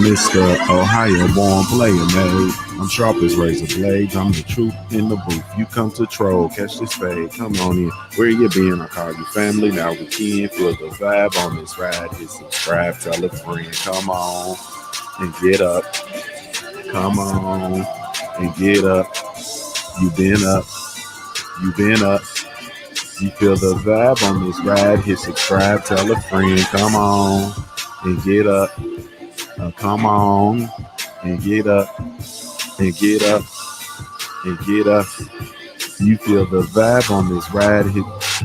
Mr. Ohio born player, man. I'm sharp as razor blades. I'm the truth in the booth. You come to troll, catch this fade. Come on in. Where you been? I call you family. Now we can feel the vibe on this ride. Hit subscribe, tell a friend. Come on and get up. Come on and get up. You been up. You been up. You feel the vibe on this ride. Hit subscribe, tell a friend. Come on and get up. Come on and get up and get up and get up. You feel the vibe on this ride.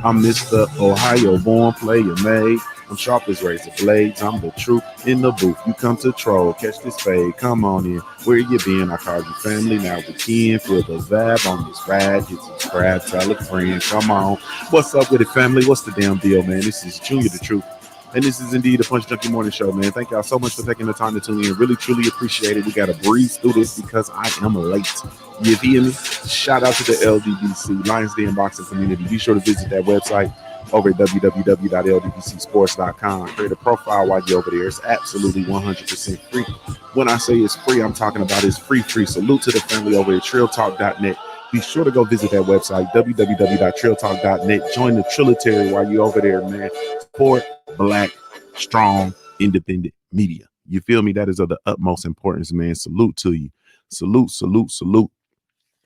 I'm Mr. Ohio born player, made. I'm sharp as razor blades. I'm the truth in the booth. You come to troll, catch this fade. Come on in. Where you been? I call you family. Now we can feel the vibe on this ride. Hit subscribe, tell a friend. Come on. What's up with it, family? What's the damn deal, man? This is JuniorTheTruth. And this is indeed a Punch Junkie Morning Show, man. Thank y'all so much for taking the time to tune in. Really, truly appreciate it. We got to breeze through this because I am late. You hear me? Shout out to the LDBC, Lions Den Boxing Community. Be sure to visit that website over at www.ldbcsports.com. Create a profile while you're over there. It's absolutely 100% free. When I say it's free, I'm talking about it's free. Salute to the family over at trailtalk.net. Be sure to go visit that website, www.trailtalk.net. Join the Trilitary while you're over there, man. Support Black, strong, independent media. You feel me? That is of the utmost importance, man. Salute to you. Salute, salute, salute.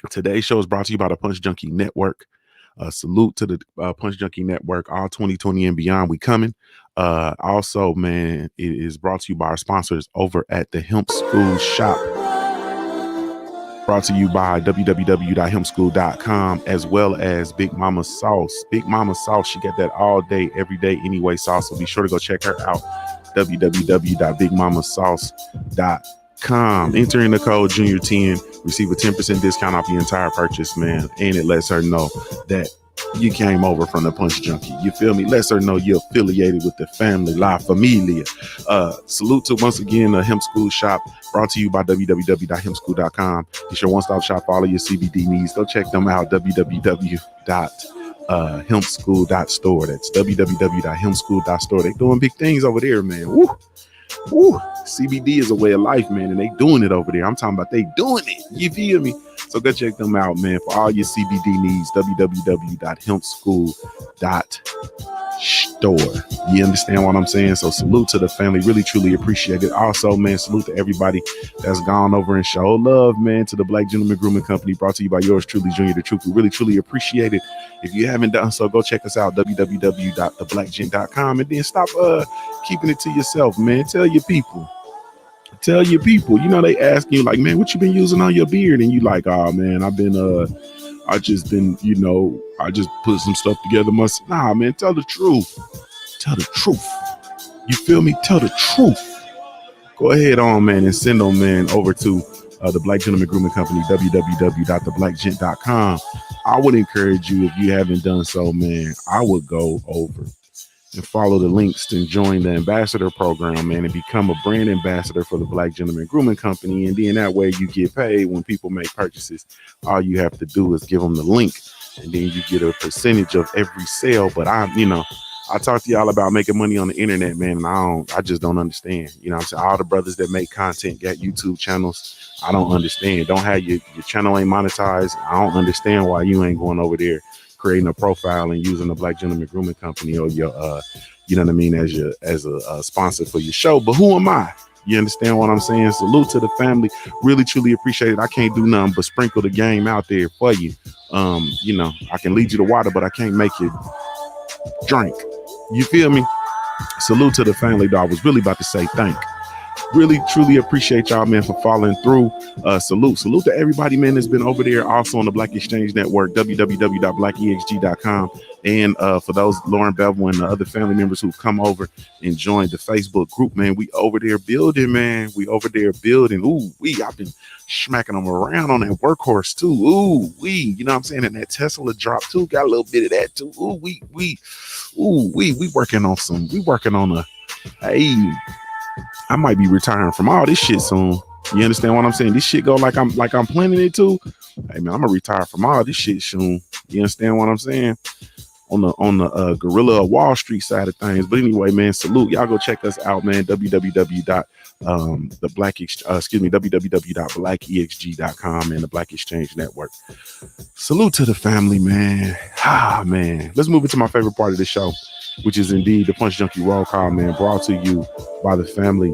Today's show is brought to you by the Punch Junkie Network. Salute to the Punch Junkie Network. All 2020 and beyond, we coming. Also, man, it is brought to you by our sponsors over at the Hemp School Shop. Brought to you by www.hempschool.com, as well as Big Mama Sauce. Big Mama Sauce, she got that all day, every day, anyway sauce. So be sure to go check her out. www.bigmamasauce.com. Enter in the code Junior10, receive a 10% discount off your entire purchase, man. And it lets her know that you came over from the Punch Junkie. You feel me? Lets her know you're affiliated with the family, La Familia. Salute to, once again, the Hemp School Shop, brought to you by www.hempschool.com. It's your one-stop shop for all of your CBD needs. Go check them out, www.hempschool.store. That's www.hempschool.store. They're doing big things over there, man. Woo! Woo! CBD is a way of life, man, and they doing it over there. I'm talking about they doing it. You feel me? So go check them out, man, for all your CBD needs. www.hempschool.store. You understand what I'm saying? So salute to the family. Really, truly appreciate it. Also, man, salute to everybody that's gone over and show love, man, to the Black Gentleman Grooming Company, brought to you by yours truly, JuniorTheTruth. We really, truly appreciate it. If you haven't done so, go check us out, www.theblackgent.com, and then stop keeping it to yourself, man. Tell your people. Tell your people. You know, they ask you like, man, what you been using on your beard? And you like, oh man, I just put some stuff together myself. Nah, man, tell the truth. Tell the truth. You feel me? Tell the truth. Go ahead on, man, and send them, man, over to the Black Gentleman Grooming Company, www.theblackgent.com. I would encourage you, if you haven't done so, man, I would go over and follow the links to join the ambassador program, man, and become a brand ambassador for the Black Gentleman Grooming Company. And then that way you get paid when people make purchases. All you have to do is give them the link, and then you get a percentage of every sale. But I talk to y'all about making money on the internet, man, and I just don't understand. You know what I'm saying? All the brothers that make content, got YouTube channels, I don't understand. Don't have your channel ain't monetized. I don't understand why you ain't going over there creating a profile and using the Black Gentleman Grooming Company or your you know what I mean, as a sponsor for your show. But who am I? You understand what I'm saying? Salute to the family. Really, truly appreciate it. I can't do nothing but sprinkle the game out there for you. You know, I can lead you to water, but I can't make you drink. You feel me? Salute to the family, though. I was really about to say thank. Really, truly appreciate y'all, man, for following through. Salute to everybody, man, that's been over there also on the Black Exchange Network, www.blackexg.com. And for those, Lauren Bevel and the other family members who've come over and joined the Facebook group, man, we over there building, man. We over there building. I've been smacking them around on that workhorse too. You know what I'm saying? And that Tesla drop too. Got a little bit of that too. We working on I might be retiring from all this shit soon. You understand what I'm saying? This shit go like I'm planning it to. Hey man, I'm gonna retire from all this shit soon. You understand what I'm saying? on the Gorilla of Wall Street side of things. But anyway, man, salute. Y'all go check us out, man. The Black excuse me, www.blackexg.com and the Black Exchange Network. Salute to the family, man. Man. Let's move into my favorite part of the show, which is indeed the Punch Junkie Roll Call, man, brought to you by the family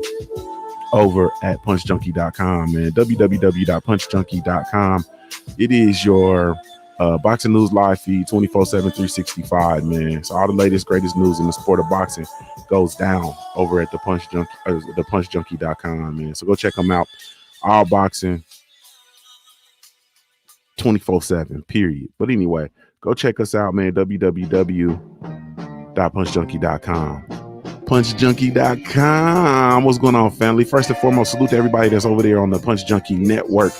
over at punchjunkie.com, man. www.punchjunkie.com. It is your boxing news live feed 24/7, 365, man. So all the latest, greatest news in the sport of boxing goes down over at the punchjunkie.com, man. So go check them out. All boxing 24/7, period. But anyway, go check us out, man. www.punchjunkie.com. punchjunkie.com. What's going on, family? First and foremost, salute to everybody that's over there on the Punch Junkie Network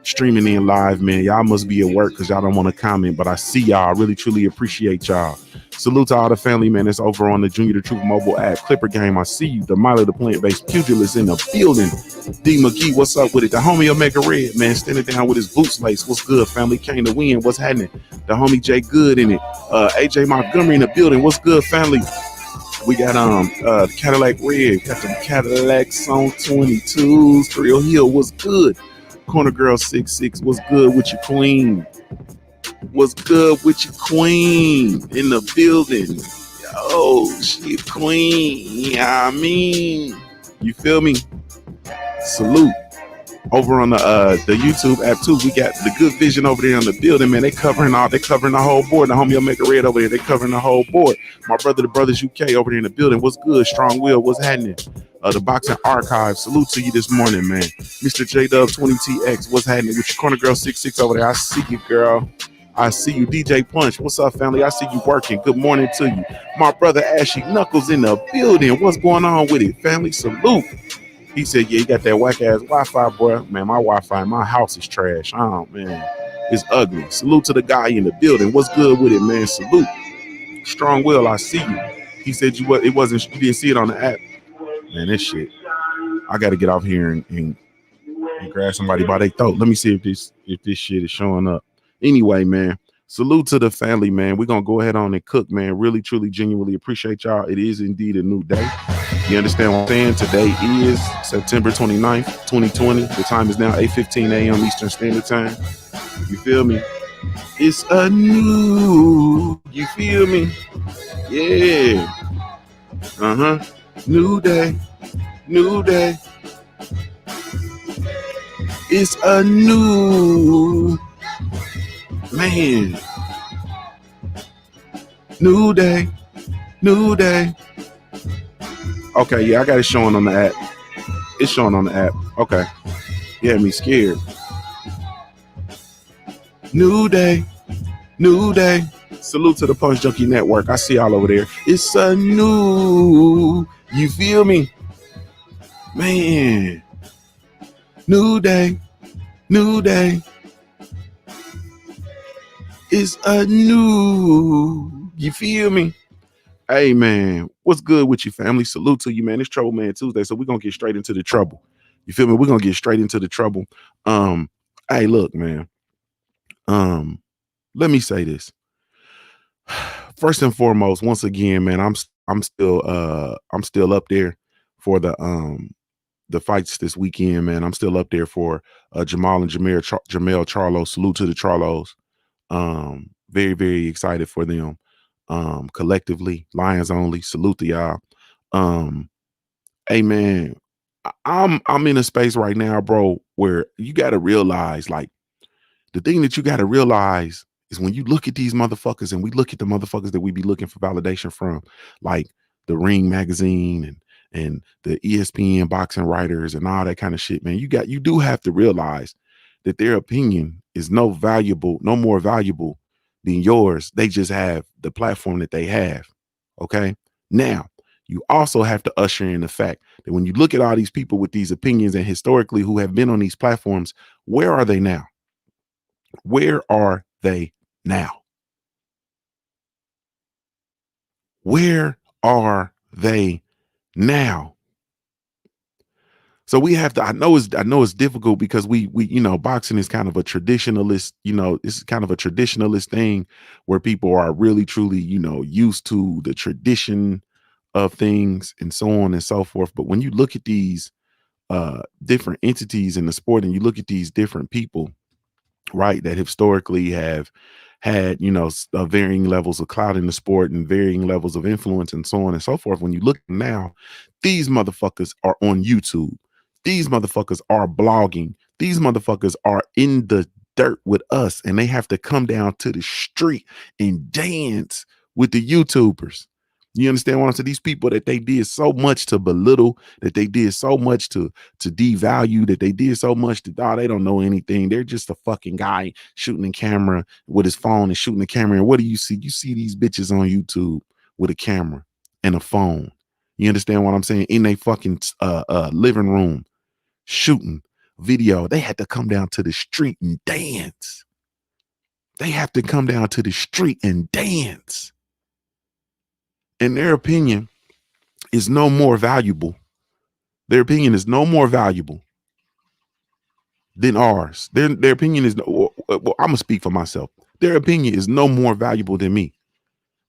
streaming in live, man. Y'all must be at work because y'all don't want to comment, but I see y'all. I really, truly appreciate y'all. Salute to all the family, man, that's over on the JuniorTheTruth mobile app. Clipper Game, I see you. The Miley, the plant-based pugilist in the building. D McGee, what's up with it? The homie Omega Red, man, standing down with his boots laced. What's good, family? Came to win. What's happening? The homie Jay Good in it. AJ Montgomery in the building. What's good, family? We got Cadillac Red, got the Cadillacs on 22s. Thrill Hill, what's good? Corner Girl 66, what's good with your queen? What's good with your queen in the building? Yo, she a queen. Yeah, I mean, you feel me? Salute. Over on the YouTube app too, we got the Good Vision over there on the building, man. They covering the whole board. The homie Omega Red over there, they covering the whole board. My brother, the Brothers UK over there in the building. What's good? Strong Will, what's happening? The Boxing Archive, salute to you this morning, man. Mr. J Dub 20TX, what's happening with your Corner Girl 66 over there? I see you, girl. I see you. DJ Punch, what's up, family? I see you working. Good morning to you. My brother Ashy Knuckles in the building. What's going on with it, family? Salute. He said, yeah, you got that whack ass Wi-Fi, boy. Man, my Wi-Fi in my house is trash. Oh, man, it's ugly. Salute to the guy in the building. What's good with it, man? Salute. Strong Will, I see you. He said you didn't see it on the app. Man, this shit. I got to get off here and grab somebody by their throat. Let me see if this shit is showing up. Anyway, man, salute to the family, man. We're going to go ahead on and cook, man. Really, truly, genuinely appreciate y'all. It is indeed a new day. You understand what I'm saying? Today is September 29th, 2020. The time is now 8:15 a.m. Eastern Standard Time. You feel me? It's a new, you feel me? Yeah. New day. New day. It's a new, man. New day. New day. Okay, yeah, I got it showing on the app. It's showing on the app. Okay. You had me scared. New day. New day. Salute to the Punch Junkie Network. I see y'all over there. It's a new, you feel me? Man. New day. New day. It's a new, you feel me? Hey, man, what's good with you, family? Salute to you, man. It's TroubleMan Tuesday, so we're going to get straight into the trouble. You feel me? We're going to get straight into the trouble. Hey, look, man. Let me say this. First and foremost, once again, man, I'm still up there for the fights this weekend, man. I'm still up there for Jamal and Jamel Charlo. Salute to the Charlos. Very, very excited for them. Collectively, Lions only. Salute to y'all. Hey, man, I'm in a space right now, bro, where you got to realize, like, the thing that you got to realize is when you look at these motherfuckers and we look at the motherfuckers that we be looking for validation from, like the Ring magazine and the ESPN boxing writers and all that kind of shit, man, you do have to realize that their opinion is no more valuable than yours. They just have the platform that they have. Okay. Now, you also have to usher in the fact that when you look at all these people with these opinions and historically who have been on these platforms, where are they now? Where are they now? Where are they now? So we have to, I know it's difficult because we boxing is kind of a traditionalist, this is kind of a traditionalist thing where people are really truly, used to the tradition of things and so on and so forth. But when you look at these different entities in the sport and you look at these different people, right, that historically have had, varying levels of clout in the sport and varying levels of influence and so on and so forth. When you look now, these motherfuckers are on YouTube. These motherfuckers are blogging. These motherfuckers are in the dirt with us, and they have to come down to the street and dance with the YouTubers. You understand what I'm saying? These people that they did so much to belittle, that they did so much to devalue, that they did so much to, oh, they don't know anything. They're just a fucking guy shooting the camera with his phone and shooting the camera. And what do you see? You see these bitches on YouTube with a camera and a phone. You understand what I'm saying? In a fucking living room shooting video. They had to come down to the street and dance. They have to come down to the street and dance. And their opinion is no more valuable. Their opinion is no more valuable than ours. Their opinion is, well, I'm gonna speak for myself. Their opinion is no more valuable than me.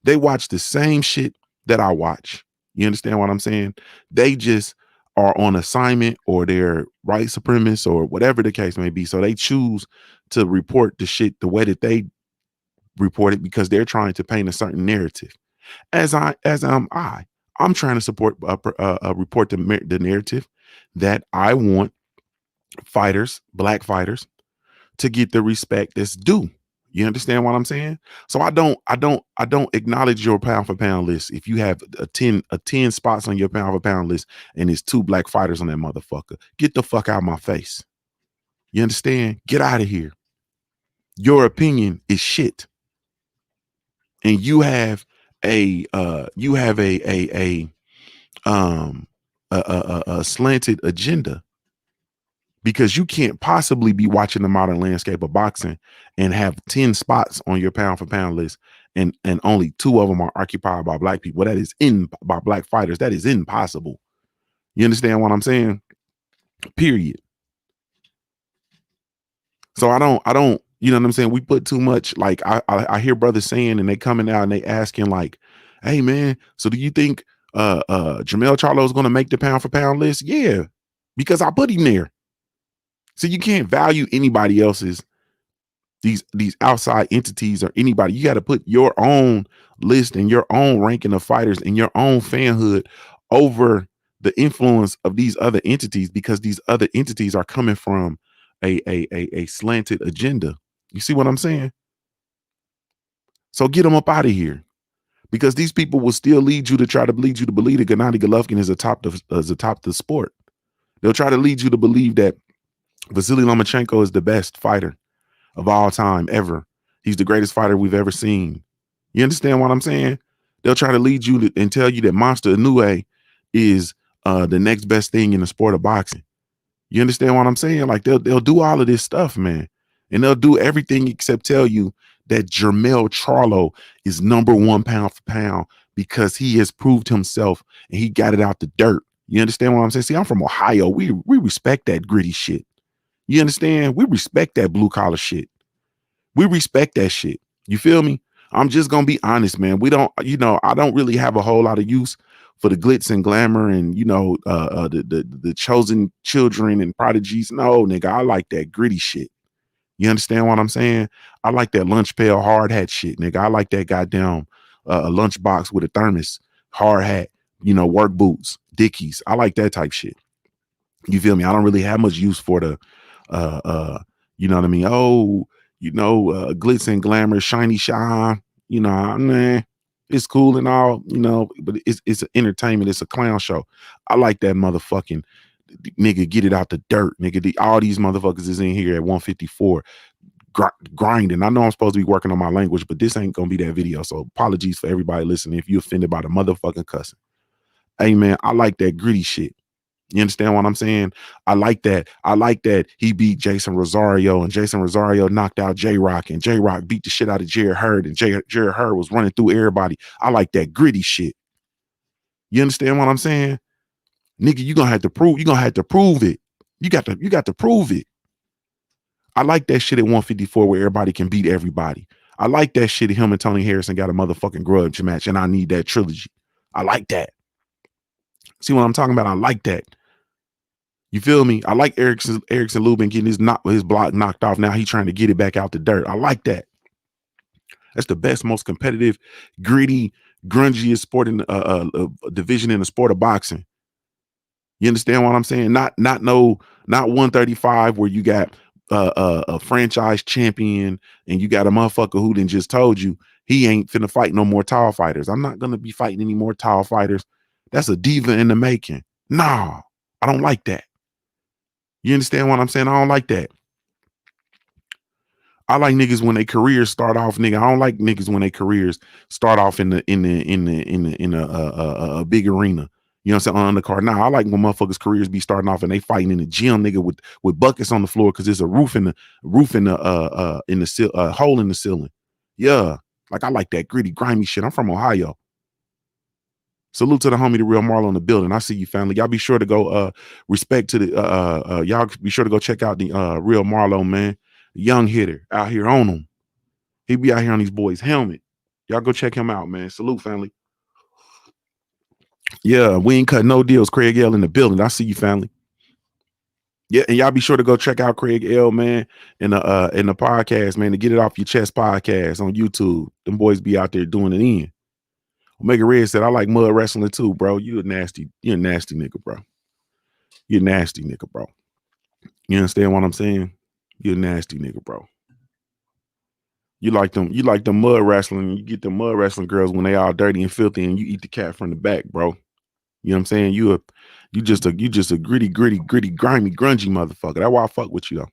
They watch the same shit that I watch. You understand what I'm saying? They just are on assignment or they're white supremacists or whatever the case may be. So they choose to report the shit the way that they report it because they're trying to paint a certain narrative. I'm trying to report the narrative that I want fighters, black fighters, to get the respect that's due. You understand what I'm saying? So I don't acknowledge your pound for pound list. If you have a 10 spots on your pound for pound list and it's 2 black fighters on that motherfucker, get the fuck out of my face. You understand? Get out of here. Your opinion is shit. And you have um a slanted agenda, because you can't possibly be watching the modern landscape of boxing and have 10 spots on your pound for pound list and only 2 of them are occupied by black people. That is by black fighters. That is impossible. You understand what I'm saying? Period. So I don't, you know what I'm saying? We put too much, like I hear brothers saying, and they coming out and they asking like, hey man, so do you think Jermell Charlo is going to make the pound for pound list? Yeah, because I put him there. So you can't value anybody else's, these outside entities or anybody. You got to put your own list and your own ranking of fighters and your own fanhood over the influence of these other entities, because these other entities are coming from a slanted agenda. You see what I'm saying? So get them up out of here, because these people will still try to lead you to believe that Gennady Golovkin is atop the sport. They'll try to lead you to believe that Vasily Lomachenko is the best fighter of all time ever. He's the greatest fighter we've ever seen. You understand what I'm saying? They'll try to lead you and tell you that Monster Inoue is the next best thing in the sport of boxing. You understand what I'm saying? Like they'll do all of this stuff, man. And they'll do everything except tell you that Jermell Charlo is #1 pound for pound because he has proved himself and he got it out the dirt. You understand what I'm saying? See, I'm from Ohio. We respect that gritty shit. You understand? We respect that blue collar shit. We respect that shit. You feel me? I'm just gonna be honest, man. We don't, I don't really have a whole lot of use for the glitz and glamour and the chosen children and prodigies. No, nigga, I like that gritty shit. You understand what I'm saying? I like that lunch pail hard hat shit, nigga. I like that goddamn lunch box with a thermos, hard hat, work boots, Dickies. I like that type shit. You feel me? I don't really have much use for the uh uh you know what I mean? Oh, glitz and glamour, shiny shine, nah, it's cool and all, but it's an entertainment, it's a clown show. I like that motherfucking nigga, get it out the dirt, nigga. All these motherfuckers is in here at 154 grinding. I know I'm supposed to be working on my language, but this ain't gonna be that video. So apologies for everybody listening if you offended by the motherfucking cussing. Hey man, I like that gritty shit. You understand what I'm saying? I like that. I like that he beat Jason Rosario and Jason Rosario knocked out J-Rock and J-Rock beat the shit out of Jared Hurd and Jared Hurd was running through everybody. I like that gritty shit. You understand what I'm saying? Nigga, you gonna have to prove it. You got to prove it. I like that shit at 154 where everybody can beat everybody. I like that shit. Him and Tony Harrison got a motherfucking grudge match, and I need that trilogy. I like that. See what I'm talking about? I like that. You feel me? I like Erickson Lubin getting his block knocked off. Now he's trying to get it back out the dirt. I like that. That's the best, most competitive, gritty, grungiest sport in division in the sport of boxing. You understand what I'm saying? Not 135 where you got a franchise champion and you got a motherfucker who done just told you he ain't finna fight no more tall fighters. I'm not gonna be fighting any more tall fighters. That's a diva in the making. Nah, I don't like that. You understand what I'm saying? I don't like that. I like niggas when their careers start off, nigga. I don't like niggas when their careers start off in a big arena. You know what I'm saying? On the card. Now I like when motherfuckers' careers be starting off and they fighting in the gym, nigga, with buckets on the floor because there's a roof in the hole in the ceiling. Yeah, like I like that gritty, grimy shit. I'm from Ohio. Salute to the homie, the real Marlo in the building. I see you, family. Y'all be sure to go respect to the y'all be sure to go check out the real Marlo, man. Young hitter out here on him. He be out here on these boys' helmet. Y'all go check him out, man. Salute, family. Yeah, we ain't cut no deals. Craig L in the building. I see you, family. Yeah, and y'all be sure to go check out Craig L, man, in the podcast, man, to get it off your chest podcast on YouTube. Them boys be out there doing it in. Omega Red said, I like mud wrestling too, bro. You're a nasty nigga, bro. You're a nasty nigga, bro. You understand what I'm saying? You're a nasty nigga, bro. You like them mud wrestling. You get the mud wrestling girls when they all dirty and filthy, and you eat the cat from the back, bro. You know what I'm saying? You just a gritty, grimy, grungy motherfucker. That's why I fuck with you, though.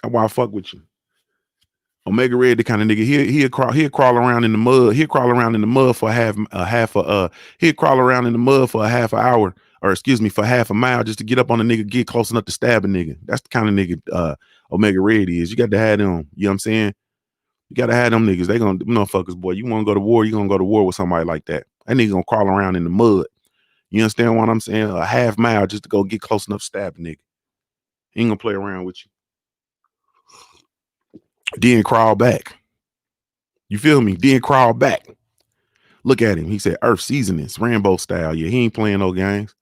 That's why I fuck with you. Omega Red, the kind of nigga he'll crawl around in the mud. He'll crawl around in the mud for he'll crawl around in the mud for a half an hour, or excuse me, for half a mile just to get up on a nigga, get close enough to stab a nigga. That's the kind of nigga Omega Red is. You got to have them. You know what I'm saying? You got to have them niggas. They gonna, them motherfuckers, boy. You want to go to war, you gonna go to war with somebody like that. That nigga gonna crawl around in the mud. You understand what I'm saying? A half mile just to go get close enough to stab a nigga. He ain't gonna play around with you. Then crawl back. You feel me? Then crawl back. Look at him. He said Earth Seasonings, Rambo style. Yeah, he ain't playing no games.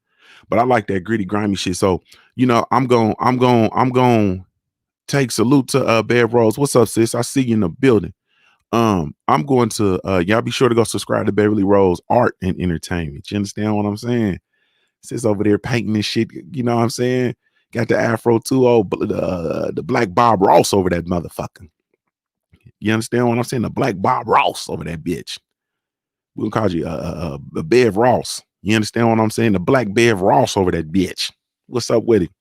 But I like that gritty, grimy shit. So, you know, I'm going take salute to Bev Rose. What's up, sis? I see you in the building. I'm going to y'all be sure to go subscribe to Beverly Rose Art and Entertainment. You understand what I'm saying? Sis over there painting this shit. You know what I'm saying? Got the afro too. Oh, the black Bob Ross over that motherfucker. You understand what I'm saying? The black Bob Ross over that bitch. We'll call you a Bev Ross. You understand what I'm saying? The black Bev Ross over that bitch. What's up with it?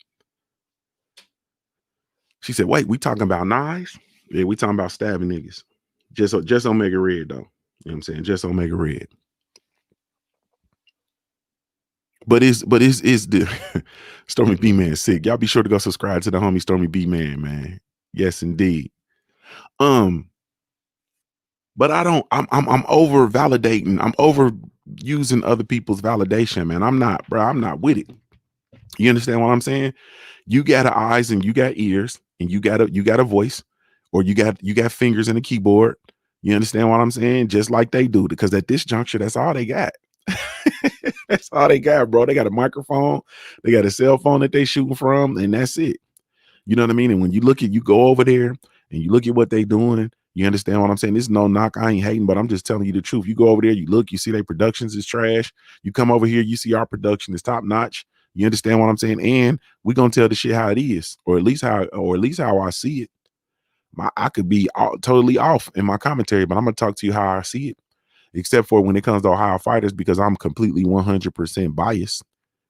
She said, wait, we talking about knives? Yeah, we talking about stabbing niggas. Just Omega Red, though. You know what I'm saying? Just Omega Red. But it's the Stormy B Man sick. Y'all be sure to go subscribe to the homie Stormy B Man. Yes, indeed. But I'm over validating. I'm over using other people's validation, man. I'm not with it. You understand what I'm saying? You got eyes and you got ears and you got a voice, or you got fingers in the keyboard. You understand what I'm saying? Just like they do, because at this juncture, that's all they got. That's all they got, bro. They got a microphone, they got a cell phone that they shooting from, and that's it. You know what I mean? And when you go over there and you look at what they doing, you understand what I'm saying? This is no knock. I ain't hating, but I'm just telling you the truth. You go over there, you look, you see their productions is trash. You come over here, you see our production is top notch. You understand what I'm saying? And we're gonna tell the shit how it is, or at least how I see it. I could be totally off in my commentary, but I'm gonna talk to you how I see it. Except for when it comes to Ohio fighters, because I'm completely 100% biased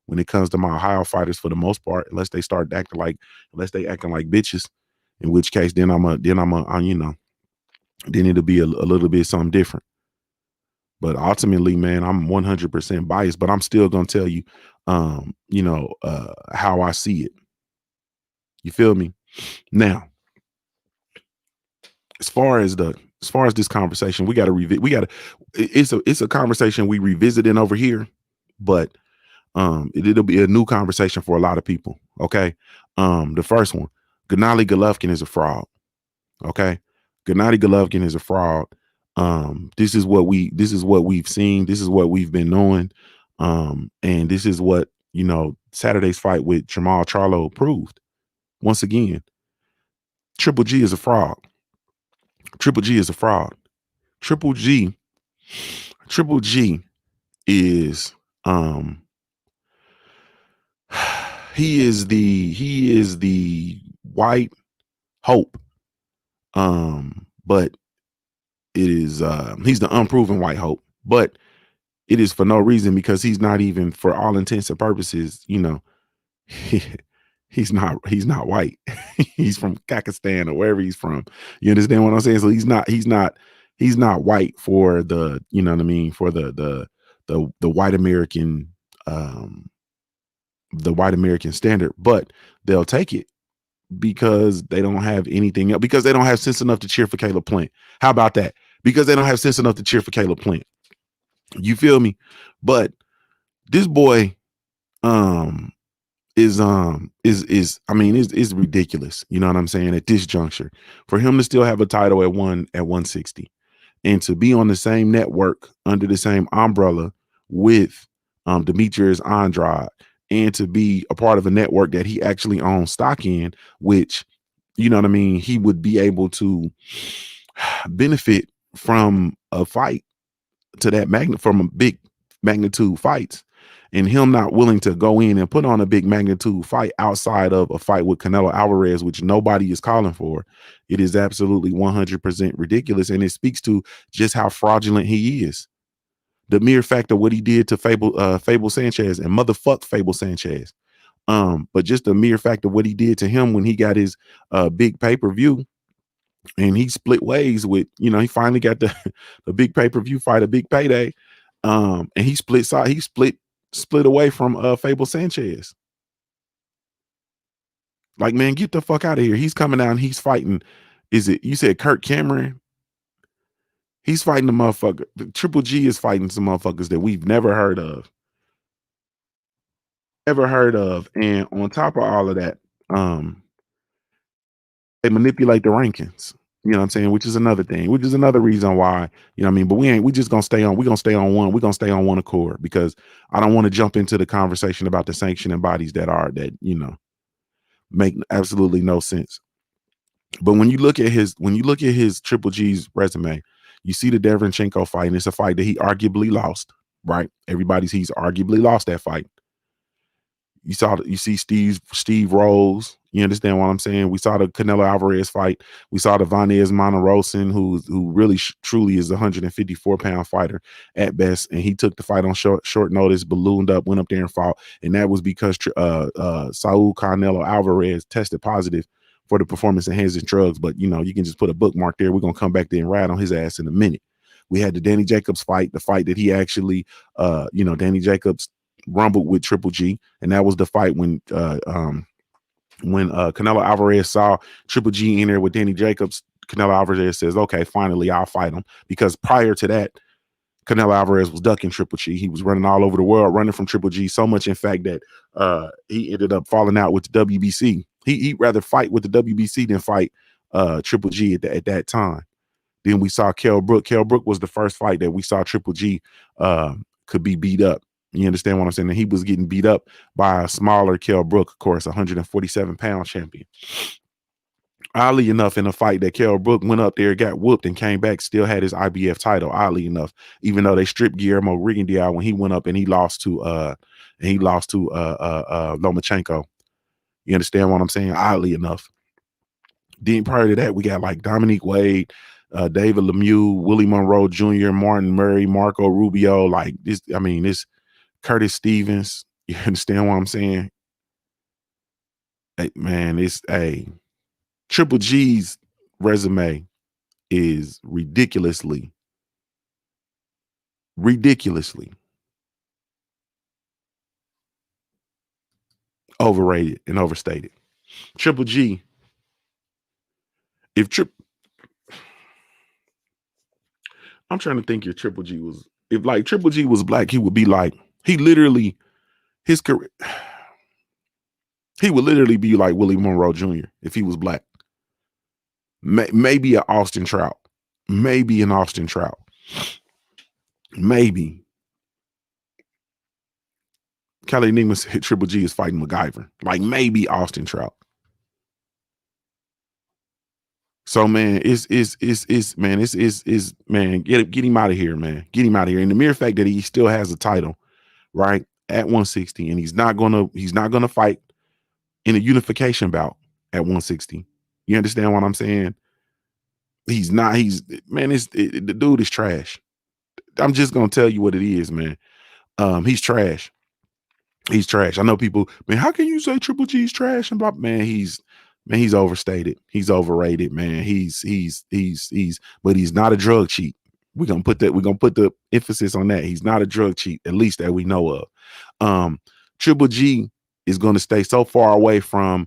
when it comes to my Ohio fighters for the most part, unless they acting like bitches, in which case then then it'll be a little bit something different. But ultimately, man, I'm 100% biased, but I'm still gonna tell you, how I see it. You feel me? Now, as far as as far as this conversation, we got to it's a conversation we revisiting over here, but it'll be a new conversation for a lot of people. Okay. The first one, Gennady Golovkin is a fraud. Okay. Gennady Golovkin is a fraud. This is what we've seen. This is what we've been knowing. And this is what, Saturday's fight with Jamal Charlo proved. Once again, Triple G is a fraud. Triple G is a fraud. Triple G, Triple G is he is the white hope. But it is he's the unproven white hope, but it is for no reason, because he's not even, for all intents and purposes, he, he's not white. He's from Pakistan or wherever he's from. You understand what I'm saying? So he's not white for the, you know what I mean, for the white American, the white American standard, but they'll take it because they don't have anything else, because they don't have sense enough to cheer for Caleb Plant. How about that? Because they don't have sense enough to cheer for Caleb Plant. You feel me? But this boy is I mean, is ridiculous. You know what I'm saying? At this juncture, for him to still have a title at 160, and to be on the same network under the same umbrella with Demetrius Andrade, and to be a part of a network that he actually owns stock in, which, you know what I mean, he would be able to benefit from a fight to that from a big magnitude fights, and him not willing to go in and put on a big magnitude fight outside of a fight with Canelo Alvarez, which nobody is calling for. It is absolutely 100% ridiculous, and it speaks to just how fraudulent he is. The mere fact of what he did to Fable Sanchez, and motherfuck Fable Sanchez. But just the mere fact of what he did to him when he got his big pay-per-view, and he split ways with, he finally got the big pay-per-view fight, a big payday. And he split away from Fable Sanchez. Like, man, get the fuck out of here. He's coming out and he's fighting. Is it, you said Kirk Cameron? He's fighting the motherfucker. Triple G is fighting some motherfuckers that we've never heard of. Ever heard of. And on top of all of that, they manipulate the rankings. You know what I'm saying? Which is another thing, which is another reason why, you know what I mean? But we just gonna stay on, we're gonna stay on one accord, because I don't want to jump into the conversation about the sanctioning bodies that make absolutely no sense. But when you look at his Triple G's resume, you see the Derevyanchenko fight, and it's a fight that he arguably lost, right? He's arguably lost that fight. You see Steve Rose. You understand what I'm saying? We saw the Canelo Alvarez fight. We saw the Vanez Monterosin, who really truly is a 154-pound fighter at best, and he took the fight on short notice, ballooned up, went up there and fought, and that was because Saul Canelo Alvarez tested positive for the performance enhancing drugs. But you can just put a bookmark there. We're gonna come back there and ride on his ass in a minute. We had the Danny Jacobs fight, the fight that he actually, Danny Jacobs rumbled with Triple G, and that was the fight when Canelo Alvarez saw Triple G in there with Danny Jacobs. Canelo Alvarez says, "Okay, finally, I'll fight him," because prior to that, Canelo Alvarez was ducking Triple G. He was running all over the world, running from Triple G, so much in fact that he ended up falling out with the WBC. He'd rather fight with the WBC than fight Triple G at that time. Then we saw Kell Brook. Kell Brook was the first fight that we saw Triple G could be beat up. You understand what I'm saying? And he was getting beat up by a smaller Kell Brook, of course, 147-pound champion. Oddly enough, in a fight that Kell Brook went up there, got whooped, and came back, still had his IBF title. Oddly enough, even though they stripped Guillermo Rigondeaux when he went up and he lost to Lomachenko. You understand what I'm saying? Oddly enough. Then prior to that, we got like Dominique Wade, David Lemieux, Willie Monroe Jr., Martin Murray, Marco Rubio. Like this, I mean, this Curtis Stevens. You understand what I'm saying? Hey, man, it's Triple G's resume is ridiculously overrated and overstated. Triple G, if I'm trying to think if Triple G was, if like Triple G was black, he would be like, he literally, his career, he would literally be like Willie Monroe Jr. if he was black. Maybe an Austin Trout. Maybe an Austin Trout. Maybe. Kelly Newman said Triple G is fighting MacGyver. Like maybe Austin Trout. So man, it's man, get him out of here, man. Get him out of here. And the mere fact that he still has a title, right, at 160, and he's not gonna fight in a unification bout at 160. You understand what I'm saying? He's not. The dude is trash. I'm just gonna tell you what it is, man. He's trash. He's trash. I know people, man, how can you say Triple G's trash? And blah, man, he's overstated. He's overrated, man. But he's not a drug cheat. We're gonna put the emphasis on that. He's not a drug cheat, at least that we know of. Triple G is gonna stay so far away from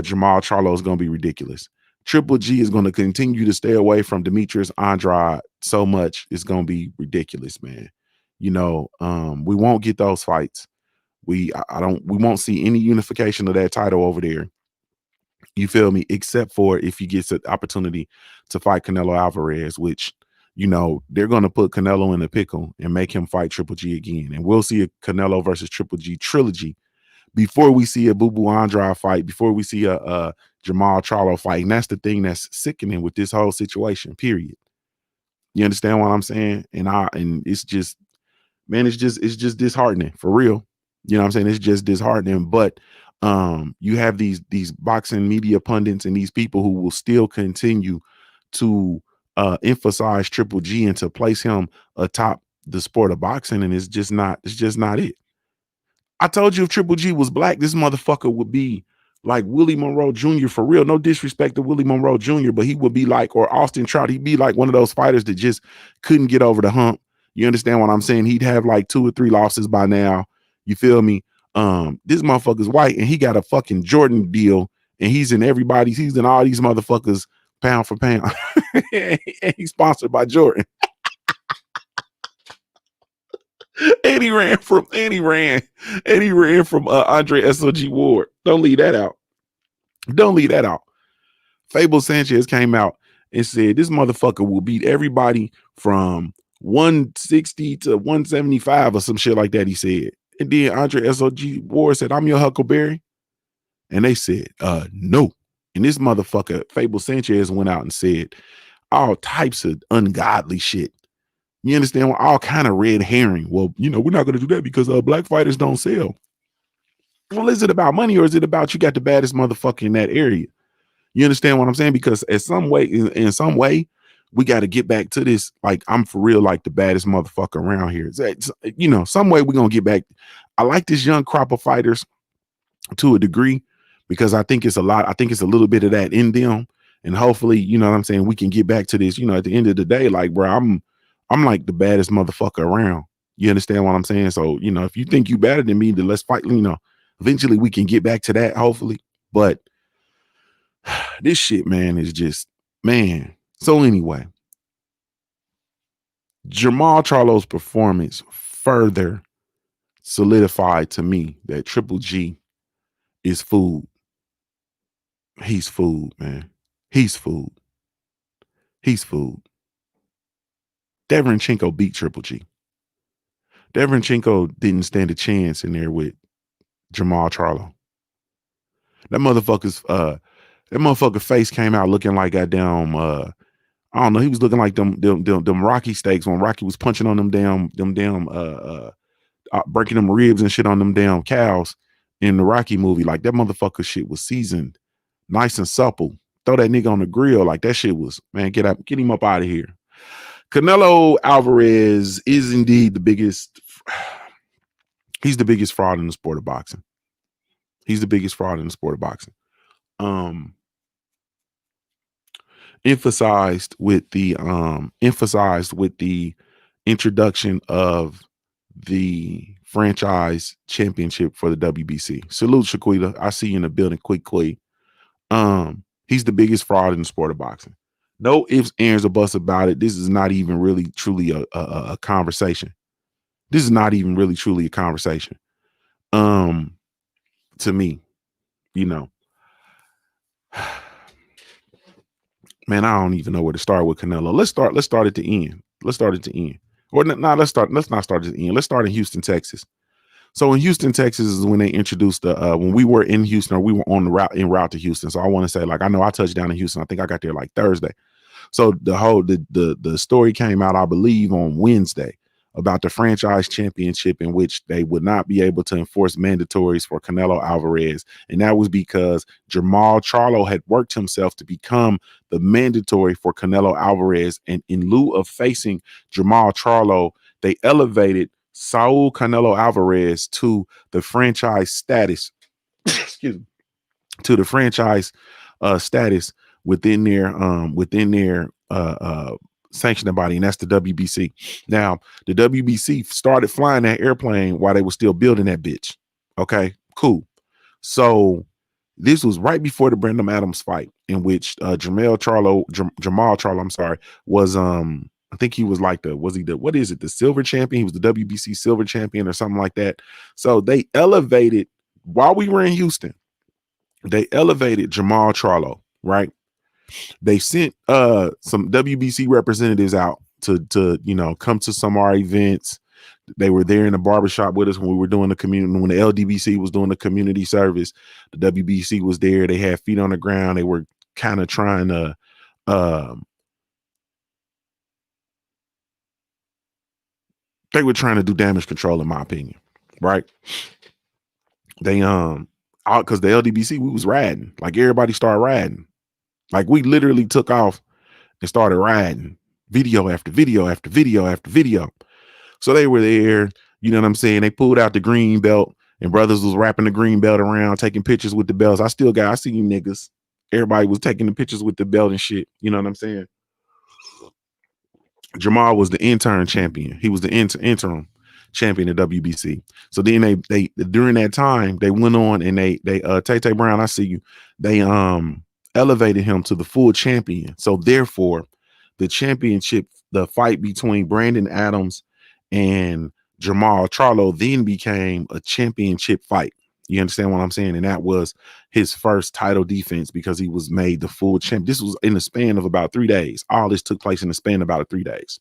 Jamal Charlo is gonna be ridiculous. Triple G is gonna continue to stay away from Demetrius Andrade so much, it's gonna be ridiculous, man. We won't get those fights. We won't see any unification of that title over there. You feel me? Except for if he gets an opportunity to fight Canelo Alvarez, which, they're going to put Canelo in a pickle and make him fight Triple G again. And we'll see a Canelo versus Triple G trilogy before we see a Boo Boo Andrade fight, before we see a Jamal Charlo fight. And that's the thing that's sickening with this whole situation, period. You understand what I'm saying? And it's just, man, it's just disheartening for real. You know what I'm saying? It's just disheartening. But you have these boxing media pundits and these people who will still continue to emphasize Triple G and to place him atop the sport of boxing, and it's just not it. I told you if Triple G was black, this motherfucker would be like Willie Monroe Jr. for real. No disrespect to Willie Monroe Jr., but he would be like, or Austin Trout, he'd be like one of those fighters that just couldn't get over the hump. You understand what I'm saying? He'd have like 2 or 3 losses by now. You feel me? This motherfucker's white and he got a fucking Jordan deal, and he's in all these motherfuckers pound for pound. And he's sponsored by Jordan. And he ran from Andre SOG Ward. Don't leave that out. Fable Sanchez came out and said this motherfucker will beat everybody from 160 to 175 or some shit like that, he said. And then Andre SOG Ward said, I'm your Huckleberry. And they said, no. And this motherfucker, Fable Sanchez, went out and said all types of ungodly shit. You understand? All kind of red herring. Well, we're not going to do that because black fighters don't sell. Well, is it about money or is it about you got the baddest motherfucker in that area? You understand what I'm saying? Because in some way, we got to get back to this. Like, I'm for real, like the baddest motherfucker around here. Some way we're going to get back. I like this young crop of fighters to a degree because I think it's a little bit of that in them. And hopefully, you know what I'm saying, we can get back to this, at the end of the day, like, bro, I'm like the baddest motherfucker around. You understand what I'm saying? So, if you think you better than me, then let's fight. Eventually we can get back to that, hopefully. But this shit, man, is just, man. So anyway, Jamal Charlo's performance further solidified to me that Triple G is food. He's food, man. He's food. He's food. Deverenchenko beat Triple G. Deverenchenko didn't stand a chance in there with Jamal Charlo. That motherfucker face came out looking like goddamn I don't know, he was looking like them Rocky steaks when Rocky was punching on them damn breaking them ribs and shit on them damn cows in the Rocky movie. Like that motherfucker shit was seasoned, nice and supple. Throw that nigga on the grill, like that shit was, man, get him up out of here. Canelo Alvarez is indeed the biggest. He's the biggest fraud in the sport of boxing. He's the biggest fraud in the sport of boxing. Emphasized with the introduction of the franchise championship for the WBC. Salute, Shaquita. I see you in the building, quick. He's the biggest fraud in the sport of boxing. No ifs, ands, or buts about it. This is not even really truly a conversation. This is not even really truly a conversation. To me, you know, man, I don't even know where to start with Canelo. Let's start at the end. Let's start at the end. Or let's not start at the end. Let's start in Houston, Texas. So in Houston, Texas is when they introduced the when we were in Houston, or we were on the route to Houston. So I want to say, like, I know I touched down in Houston. I think I got there like Thursday. So the story came out, I believe, on Wednesday about the franchise championship, in which they would not be able to enforce mandatories for Canelo Alvarez. And that was because Jermall Charlo had worked himself to become the mandatory for Canelo Alvarez. And in lieu of facing Jermall Charlo, they elevated Saul Canelo Alvarez to the franchise status. Excuse me, to the franchise status within their sanctioning body, and that's the WBC. Now, the WBC started flying that airplane while they were still building that bitch. Okay, cool. So this was right before the Brandon Adams fight, in which Jamal Charlo, I'm sorry, was I think he was like what is it, the silver champion? He was the WBC silver champion or something like that. So they elevated, while we were in Houston, they elevated Jamal Charlo, right? They sent some WBC representatives out to come to some of our events. They were there in the barbershop with us when we were doing the community, when the LDBC was doing the community service. The WBC was there. They had feet on the ground. They were kind of trying to do damage control, in my opinion, right? They because the LDBC, we was riding, like everybody started riding, like we literally took off and started riding, video after video after video after video. So they were there, you know what I'm saying? They pulled out the green belt, and brothers was wrapping the green belt around, taking pictures with the belts. I see you niggas. Everybody was taking the pictures with the belt and shit. You know what I'm saying? Jamal was the intern champion. He was the interim champion of WBC. So then they during that time, they went on and they Tay Brown, I see you. They elevated him to the full champion. So therefore, the championship, the fight between Brandon Adams and Jamal Charlo then became a championship fight. You understand what I'm saying? And that was his first title defense, because he was made the full champ. This was in the span of about 3 days. All this took place in the span of about 3 days,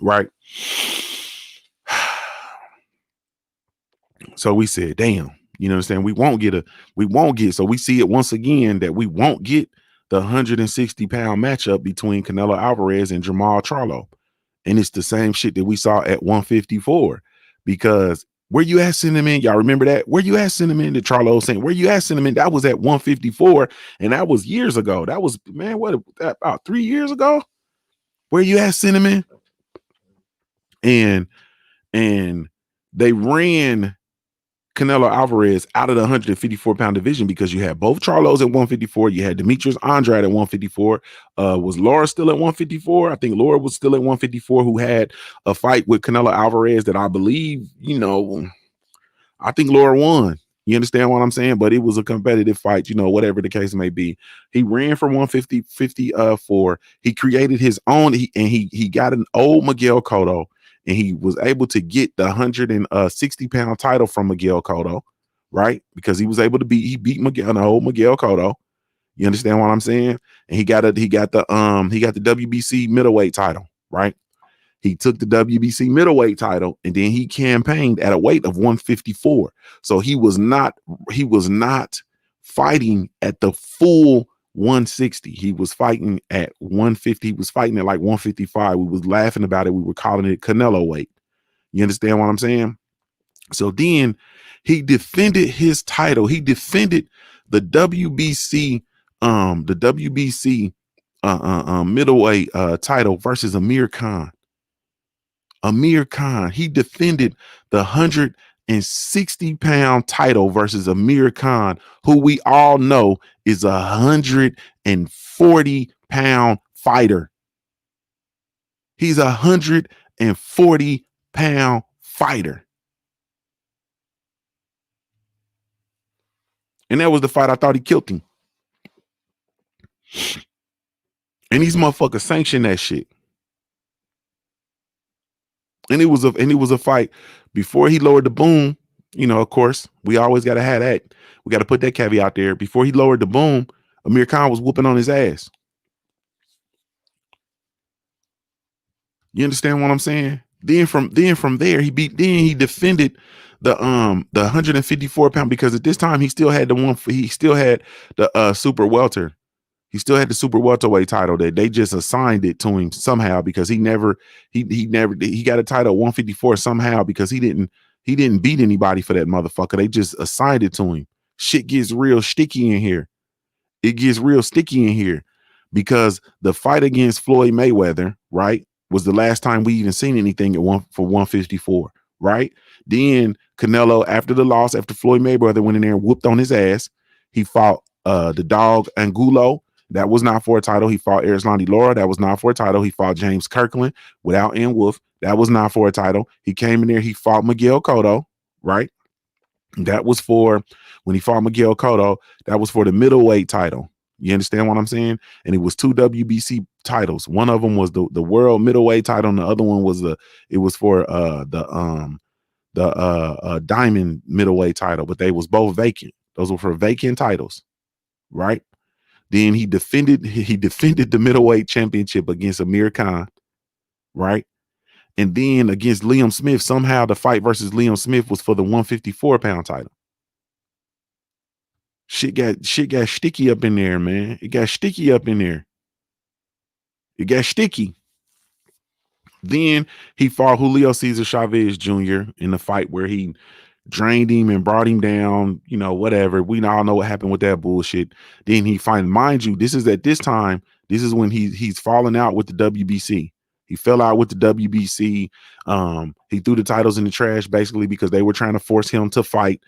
right? So we said, damn, you know what I'm saying? We won't get, so we see it once again that we won't get the 160-pound matchup between Canelo Alvarez and Jamal Charlo. And it's the same shit that we saw at 154. Because where you at, Cinnamon? Y'all remember that? Where you at, Cinnamon? The Charlo saying, where you at, Cinnamon? That was at 154. And that was years ago. That was, man, what, about 3 years ago? Where you at, Cinnamon? And they ran Canelo Alvarez out of the 154-pound division, because you had both Charlos at 154. You had Demetrius Andrade at 154. Was Laura still at 154? I think Laura was still at 154, who had a fight with Canelo Alvarez that I believe, I think Laura won. You understand what I'm saying? But it was a competitive fight, whatever the case may be. He ran from 154. He created his own, he got an old Miguel Cotto, and he was able to get the 160-pound title from Miguel Cotto, right? Because he was able to beat Miguel, an old Miguel Cotto. You understand what I'm saying? And he got the WBC middleweight title, right? He took the WBC middleweight title, and then he campaigned at a weight of 154. So he was not fighting at the full 160. He was fighting at 150. He was fighting at like 155. We was laughing about it. We were calling it Canelo weight. You understand what I'm saying? So then he defended his title. He defended the WBC middleweight title versus Amir Khan. He defended the 160-pound title versus Amir Khan, who we all know is a 140-pound fighter. He's a 140-pound fighter. And that was the fight I thought he killed him. And these motherfuckers sanctioned that shit. And it was a fight before he lowered the boom. You know, of course, we always gotta have that. We gotta put that caveat there. Before he lowered the boom, Amir Khan was whooping on his ass. You understand what I'm saying? Then from there, he defended the 154 pound, because at this time he still had the super welter. He still had the super welterweight title that they just assigned it to him somehow, because he got a title at 154 somehow, because he didn't beat anybody for that motherfucker. They just assigned it to him. Shit gets real sticky in here. It gets real sticky in here, because the fight against Floyd Mayweather, right, was the last time we even seen anything at 154, right? Then Canelo, after the loss, after Floyd Mayweather went in there and whooped on his ass, he fought the dog Angulo. That was not for a title. He fought Erislandy Lara. That was not for a title. He fought James Kirkland without N Wolf. That was not for a title. He came in there. He fought Miguel Cotto, right? That was for when he fought Miguel Cotto. That was for the middleweight title. You understand what I'm saying? And it was two WBC titles. One of them was the world middleweight title, and the other one was for the diamond middleweight title. But they was both vacant. Those were for vacant titles, right? Then he defended the middleweight championship against Amir Khan, right? And then against Liam Smith, somehow the fight versus Liam Smith was for the 154-pound title. Shit got sticky up in there, man. It got sticky up in there. It got sticky. Then he fought Julio Cesar Chavez Jr. in the fight where he drained him and brought him down, whatever. We all know what happened with that bullshit. Then he mind you, this is when he's falling out with the WBC. He fell out with the WBC. He threw the titles in the trash basically because they were trying to force him to fight.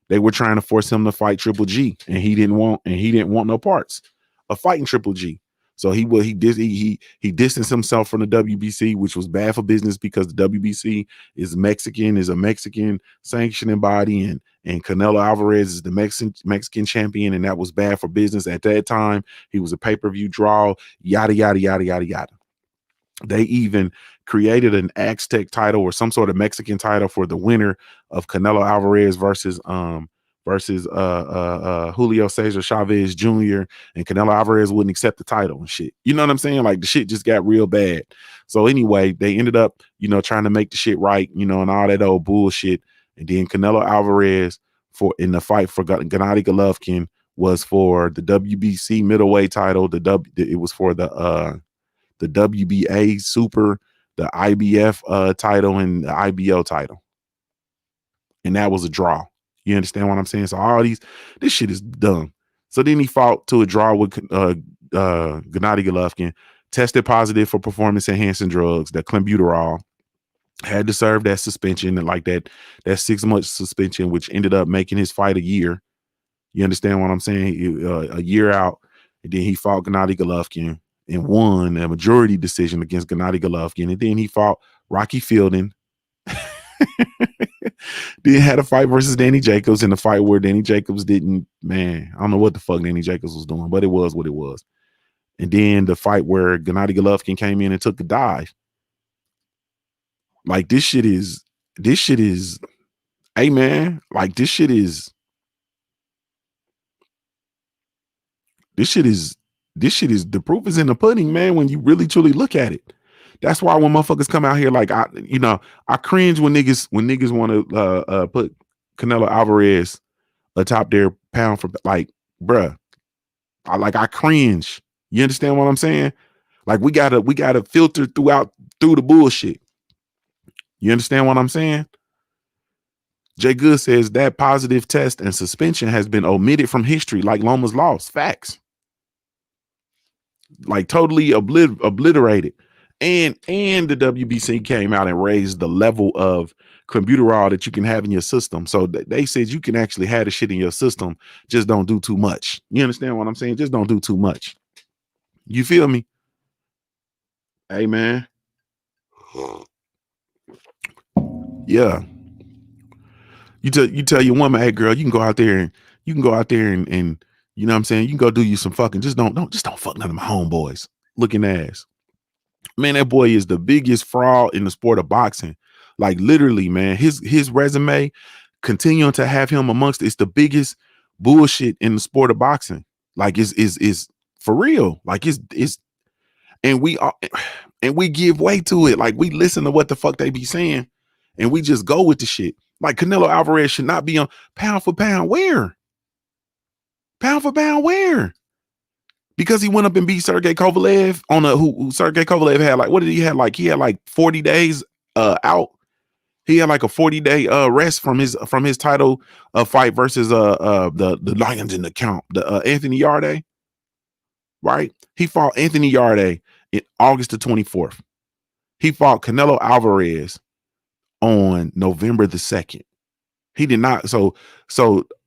They were trying to force him to fight Triple G, and he didn't want no parts of fighting Triple G. So he distanced himself from the WBC, which was bad for business because the WBC is a Mexican sanctioning body, and Canelo Alvarez is the Mexican champion, and that was bad for business at that time. He was a pay-per-view draw, yada yada yada yada yada. They even created an Aztec title or some sort of Mexican title for the winner of Canelo Alvarez versus Julio Cesar Chavez Jr. And Canelo Alvarez wouldn't accept the title and shit. You know what I'm saying? Like, the shit just got real bad. So anyway, they ended up, trying to make the shit right, and all that old bullshit. And then Canelo Alvarez in the fight for Gennady Golovkin was for the WBC middleweight title. It was for the WBA Super, the IBF title, and the IBO title. And that was a draw. You understand what I'm saying? So this shit is dumb. So then he fought to a draw with Gennady Golovkin, tested positive for performance-enhancing drugs, that clenbuterol, had to serve that suspension, and like that 6-month suspension, which ended up making his fight a year. You understand what I'm saying? A year out. And then he fought Gennady Golovkin and won a majority decision against Gennady Golovkin. And then he fought Rocky Fielding. Then had a fight versus Danny Jacobs, in the fight where Danny Jacobs I don't know what the fuck Danny Jacobs was doing, but it was what it was. And then the fight where Gennady Golovkin came in and took a dive. Like, this shit is, hey man, like this shit is the proof is in the pudding, man, when you really truly look at it. That's why when motherfuckers come out here, like, I cringe when niggas want to put Canelo Alvarez atop their pound for, like, bruh. I cringe. You understand what I'm saying? Like, we gotta filter through the bullshit. You understand what I'm saying? Jay Good says that positive test and suspension has been omitted from history, like Loma's loss. Facts. Like, totally obliterated. And the WBC came out and raised the level of clenbuterol that you can have in your system. So they said you can actually have the shit in your system, just don't do too much. You understand what I'm saying? Just don't do too much. You feel me? Hey man. Yeah. You tell your woman, hey girl, you can go out there and You know what I'm saying? You can go do you some fucking, just don't fuck none of my homeboys. Looking ass. Man, that boy is the biggest fraud in the sport of boxing. Like literally, man, his resume, continuing to have him amongst, it's the biggest bullshit in the sport of boxing. Like is for real. Like it's and we are, and we give way to it. Like we listen to what the fuck they be saying, and we just go with the shit. Like Canelo Alvarez should not be on pound for pound. Where? Pound for pound, where? Because he went up and beat Sergey Kovalev on a who Sergey Kovalev had like, what did he have? Like he had like 40 days out. He had like a 40-day rest from his title fight versus the Lions in the Count, the Anthony Yarde, right? He fought Anthony Yarde in August the 24th. He fought Canelo Alvarez on November the 2nd. He did not. So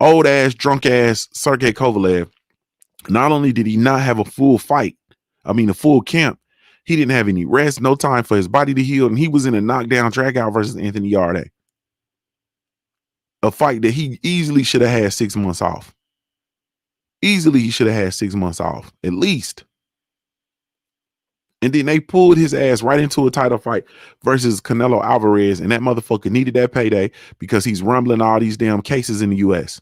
old ass, drunk ass Sergey Kovalev, not only did he not have a full fight, I mean a full camp, he didn't have any rest, no time for his body to heal, and he was in a knockdown drag out versus Anthony Yarde. A fight that he easily should have had 6 months off. Easily he should have had 6 months off, at least. And then they pulled his ass right into a title fight versus Canelo Alvarez, and that motherfucker needed that payday because he's rumbling all these damn cases in the U.S.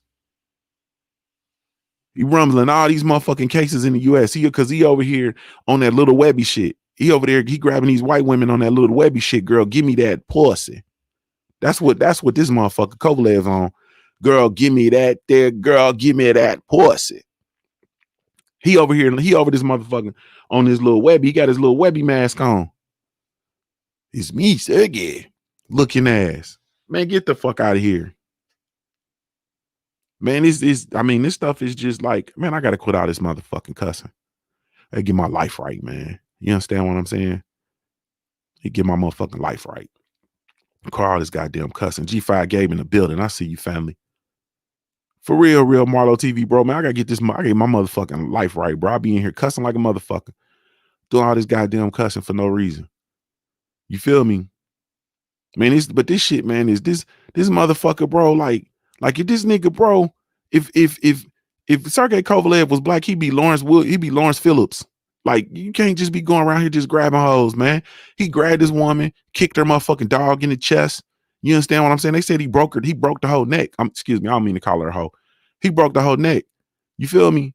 He rumbling all these motherfucking cases in the U.S. Because he over here on that little Webby shit. He over there, he grabbing these white women on that little Webby shit. Girl, give me that pussy. That's what this motherfucker Kovalev's on. Girl, give me that there. Girl, give me that pussy. He over here, he over this motherfucker on his little Webby. He got his little Webby mask on. It's me, Sergey. Looking ass. Man, get the fuck out of here. Man, this stuff is just like, man, I gotta quit all this motherfucking cussing. I get my life right, man. You understand what I'm saying? You get my motherfucking life right. Call all this goddamn cussing. G5 Gabe in the building. I see you, family. For real, Marlo TV, bro, man, I gotta get my motherfucking life right, bro. I be in here cussing like a motherfucker. Doing all this goddamn cussing for no reason. You feel me? Man, this shit, man, is this motherfucker, bro, like if this nigga, bro, if Sergey Kovalev was black, he'd be Lawrence Phillips. Like, you can't just be going around here just grabbing hoes, man. He grabbed this woman, kicked her motherfucking dog in the chest. You understand what I'm saying? They said he broke the whole neck. Excuse me, I don't mean to call her a hoe. He broke the whole neck. You feel me?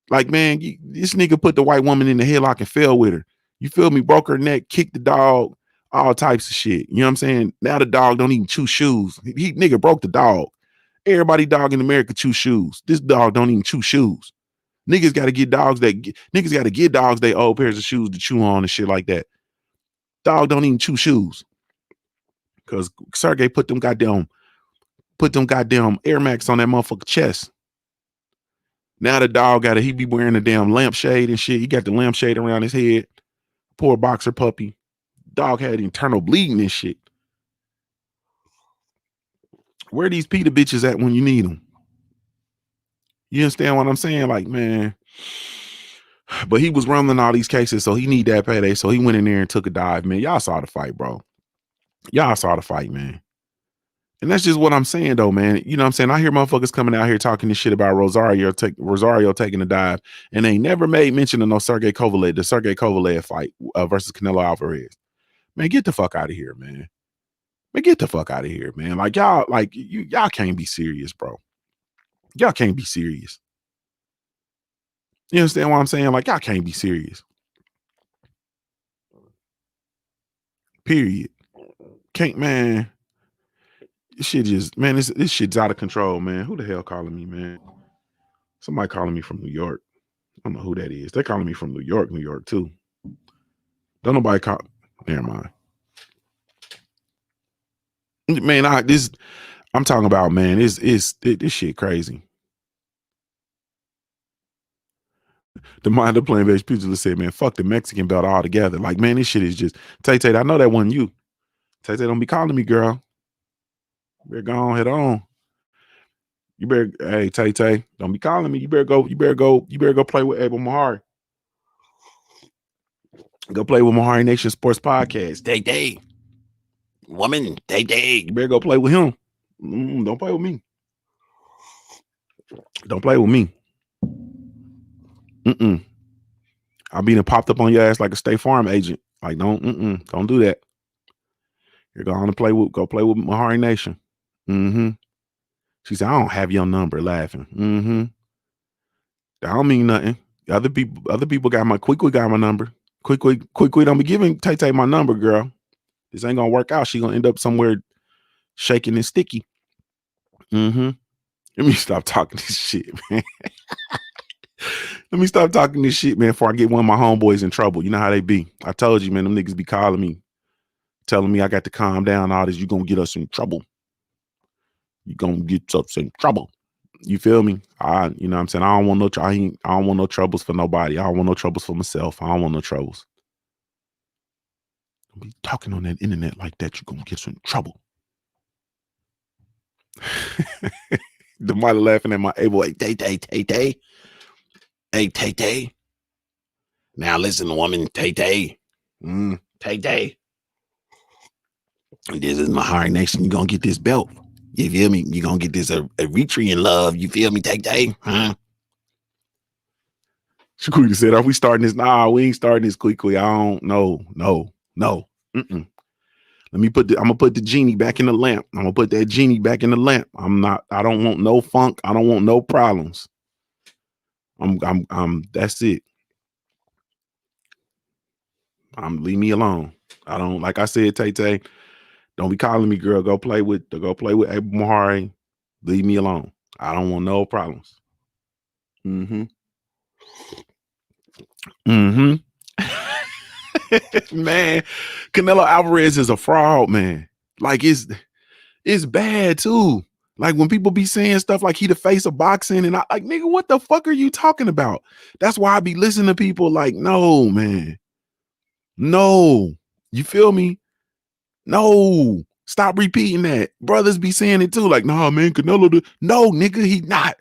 Like, man, this nigga put the white woman in the headlock and fell with her. You feel me? Broke her neck, kicked the dog, all types of shit. You know what I'm saying? Now the dog don't even chew shoes. He nigga broke the dog. Everybody dog in America chew shoes. This dog don't even chew shoes. Niggas got to get dogs they old pairs of shoes to chew on and shit like that. Dog don't even chew shoes. Cause Sergey put them goddamn Air Max on that motherfucker chest. Now the dog he be wearing a damn lampshade and shit. He got the lampshade around his head. Poor boxer puppy. Dog had internal bleeding and shit. Where these Peter bitches at when you need them? You understand what I'm saying? Like, man. But he was rumbling all these cases, so he need that payday. So he went in there and took a dive, man. Y'all saw the fight, bro. Y'all saw the fight, man. And that's just what I'm saying, though, man. You know what I'm saying? I hear motherfuckers coming out here talking this shit about Rosario taking a dive, and they never made mention of the Sergey Kovalev fight versus Canelo Alvarez. Man, get the fuck out of here, man. Man, get the fuck out of here, man. Like, y'all can't be serious, bro. Y'all can't be serious. You understand what I'm saying? Like, y'all can't be serious. Period. Can't, man. This shit just, man, this shit's out of control, man. Who the hell calling me, man? Somebody calling me from New York. I don't know who that is. They're calling me from New York, too. Don't nobody call. Never mind. Man, I'm talking about, man, this shit crazy. The mind of playing based pugilist said, man, fuck the Mexican belt altogether. Like, man, this shit is just, Tay, I know that wasn't you. Tay, don't be calling me, girl. You better go on, head on. You better, hey, Tay, don't be calling me. You better go play with Abel Mahari. Go play with Mahari Nation Sports Podcast. Tay. Woman, Tay. You better go play with him. Don't play with me. Don't play with me. I'll be popped up on your ass like a State Farm agent. Like, don't do that. You're going to go play with Mahari Nation. She said, I don't have your number, laughing. That don't mean nothing. Other people got my Quick got my number. Quick don't be giving Tay my number, girl. This ain't gonna work out. She gonna end up somewhere shaking and sticky. Let me stop talking this shit, man. Let me stop talking this shit, man, before I get one of my homeboys in trouble. You know how they be. I told you, man, them niggas be calling me, telling me I got to calm down. All this, you gonna get us in trouble. You gonna get us in trouble. You feel me? You know what I'm saying? I don't want no troubles for nobody. I don't want no troubles for myself. I don't want no troubles. Don't be talking on that internet like that. You're gonna get us in trouble. The mother laughing at my able. Hey, Tay. Hey, Tay. Now listen, woman, Tay. Tay. This is Mahari Nation. You gonna get this belt. You feel me? You gonna get this Eritrean love. You feel me, Tay? Huh? Shaquita said, are we starting this? Nah, we ain't starting this quickly. I don't know. No. I'm gonna put the genie back in the lamp. I'm gonna put that genie back in the lamp. I don't want no funk. I don't want no problems. That's it. Leave me alone. I don't, like I said, Tay, don't be calling me, girl. Go play with Abel Mahari. Leave me alone. I don't want no problems. Man, Canelo Alvarez is a fraud, man. Like it's bad too. Like when people be saying stuff like he the face of boxing, and I like, nigga, what the fuck are you talking about? That's why I be listening to people like, no, man. No. You feel me? No. Stop repeating that. Brothers be saying it too. Like, nah, man, Canelo. No, nigga, he not.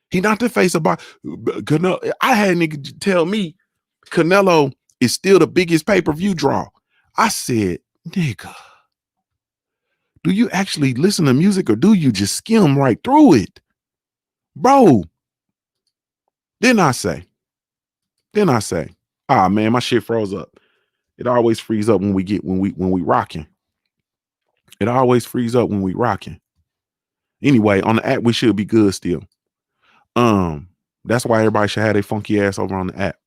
He not the face of boxing. Canelo. I had nigga tell me Canelo is still the biggest pay-per-view draw. I said, nigga, do you actually listen to music or do you just skim right through it? Bro. Then I say, ah, man, my shit froze up. It always frees up when we rocking. It always frees up when we rocking. Anyway, on the app, we should be good still. That's why everybody should have their funky ass over on the app.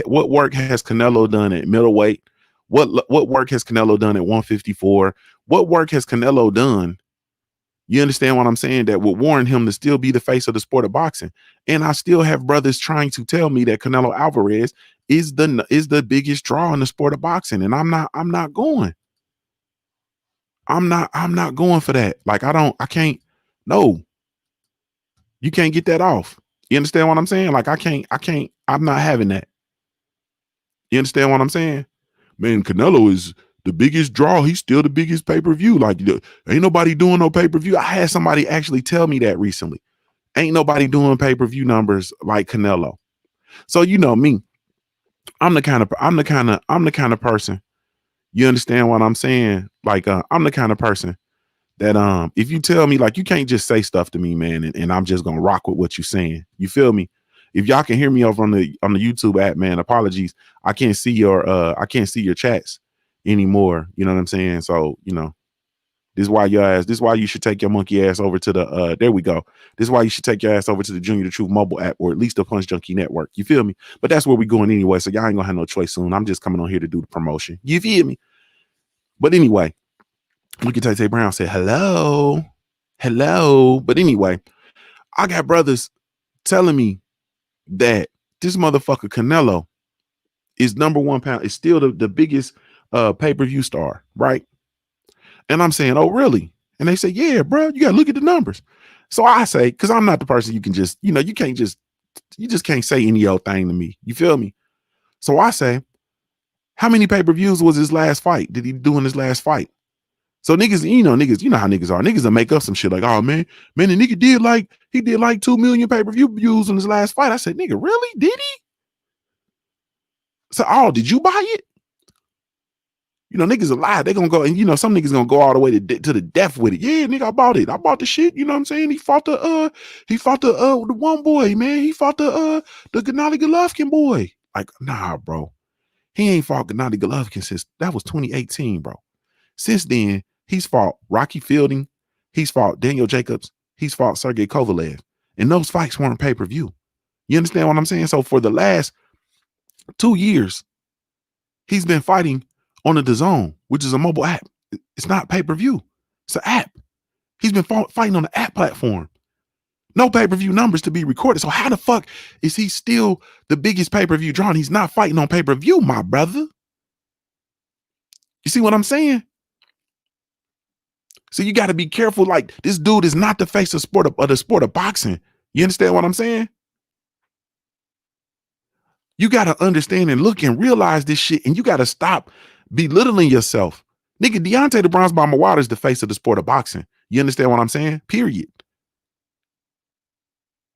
What work has Canelo done at middleweight? What work has Canelo done at 154? What work has Canelo done? You understand what I'm saying? That would warrant him to still be the face of the sport of boxing. And I still have brothers trying to tell me that Canelo Alvarez is the biggest draw in the sport of boxing. And I'm not going. I'm not going for that. Like, I can't. No, you can't get that off. You understand what I'm saying? Like, I'm not having that. You understand what I'm saying? Man, Canelo is the biggest draw. He's still the biggest pay-per-view. Like, ain't nobody doing no pay-per-view. I had somebody actually tell me that recently. Ain't nobody doing pay-per-view numbers like Canelo. So you know me. I'm the kind of person. You understand what I'm saying? Like, I'm the kind of person that if you tell me, like, you can't just say stuff to me, man, and I'm just gonna rock with what you're saying. You feel me? If y'all can hear me over on the YouTube app, man, apologies. I can't see your chats anymore. You know what I'm saying? So, you know, this is why you should take your monkey ass over to the there we go. This is why you should take your ass over to the Junior the Truth mobile app, or at least the Punch Junkie network. You feel me? But that's where we going anyway. So y'all ain't gonna have no choice soon. I'm just coming on here to do the promotion. You feel me? But anyway, look at Tay Brown say hello. But anyway, I got brothers telling me that this motherfucker Canelo is number 1 pound, is still the biggest pay-per-view star, right? And I'm saying, oh, really? And they say, yeah, bro, you got to look at the numbers. So I say, because I'm not the person you can just, you just can't say any old thing to me. You feel me? So I say, how many pay-per-views was his last fight? Did he do in his last fight? So niggas, you know how niggas are. Niggas will make up some shit like, oh man, the nigga did like 2 million pay-per-view views in his last fight. I said, nigga, really? Did he? So, oh, did you buy it? Niggas are lie. They gonna go, and some niggas gonna go all the way to the death with it. Yeah, nigga, I bought it. I bought the shit. You know what I'm saying? He fought the one boy, man. He fought the Gennady Golovkin boy. Like, nah, bro. He ain't fought Gennady Golovkin since that was 2018, bro. Since then, he's fought Rocky Fielding, he's fought Daniel Jacobs, he's fought Sergey Kovalev, and those fights weren't pay-per-view. You understand what I'm saying? So for the last 2 years, he's been fighting on the DAZN, which is a mobile app. It's not pay-per-view. It's an app. He's been fighting on the app platform. No pay-per-view numbers to be recorded. So how the fuck is he still the biggest pay-per-view draw? And he's not fighting on pay-per-view, my brother. You see what I'm saying? So you got to be careful. Like, this dude is not the face of the sport of boxing. You understand what I'm saying? You got to understand and look and realize this shit, and you got to stop belittling yourself. Nigga, Deontay the Bronze Bomber Wilder is the face of the sport of boxing. You understand what I'm saying? Period.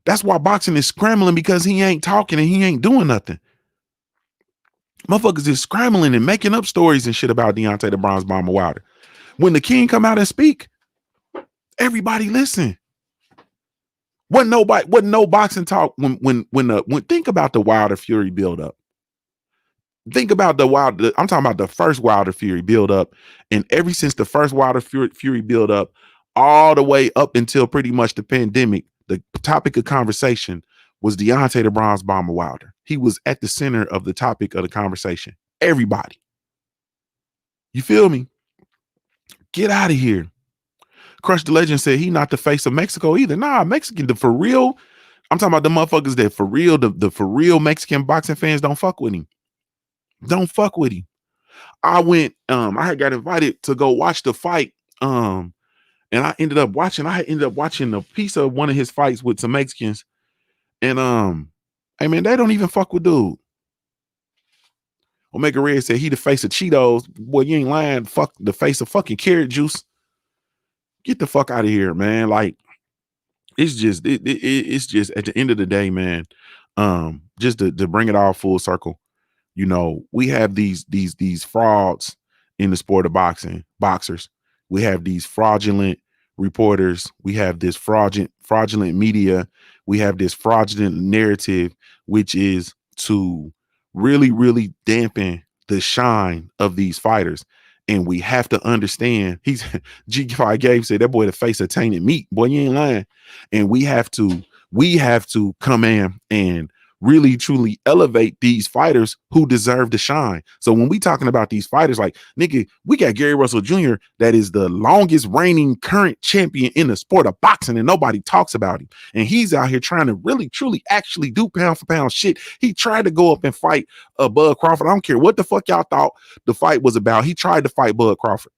That's why boxing is scrambling, because he ain't talking and he ain't doing nothing. Motherfuckers is scrambling and making up stories and shit about Deontay the Bronze Bomber Wilder. When the king come out and speak, everybody listen. Wasn't no boxing talk when think about the Wilder Fury build up. Think about I'm talking about the first Wilder Fury build up, and ever since the first Wilder Fury build up, all the way up until pretty much the pandemic, the topic of conversation was Deontay the Bronze Bomber Wilder. He was at the center of the topic of the conversation. Everybody. You feel me? Get out of here. Crush the Legend said he not the face of Mexico either. Nah, Mexican, the for real. I'm talking about the motherfuckers that for real, the for real Mexican boxing fans don't fuck with him. Don't fuck with him. I went, I had got invited to go watch the fight. And I ended up watching a piece of one of his fights with some Mexicans. And hey man, they don't even fuck with dude. Omega Red said he the face of Cheetos. Boy, you ain't lying. Fuck the face of fucking carrot juice. Get the fuck out of here, man. Like, it's just it's just at the end of the day, man. Just to bring it all full circle, we have these frauds in the sport of boxers. We have these fraudulent reporters. We have this fraudulent media. We have this fraudulent narrative, which is to really, really dampen the shine of these fighters. And we have to understand, he's G5 Gabe said that boy the face of tainted meat. Boy, you ain't lying. And we have to come in and really truly elevate these fighters who deserve to shine. So when we talking about these fighters, like, nigga, we got Gary Russell Jr. that is the longest reigning current champion in the sport of boxing, and nobody talks about him. And he's out here trying to really truly actually do pound for pound shit. He tried to go up and fight Bud Crawford. I don't care what the fuck y'all thought the fight was about. He tried to fight Bud Crawford.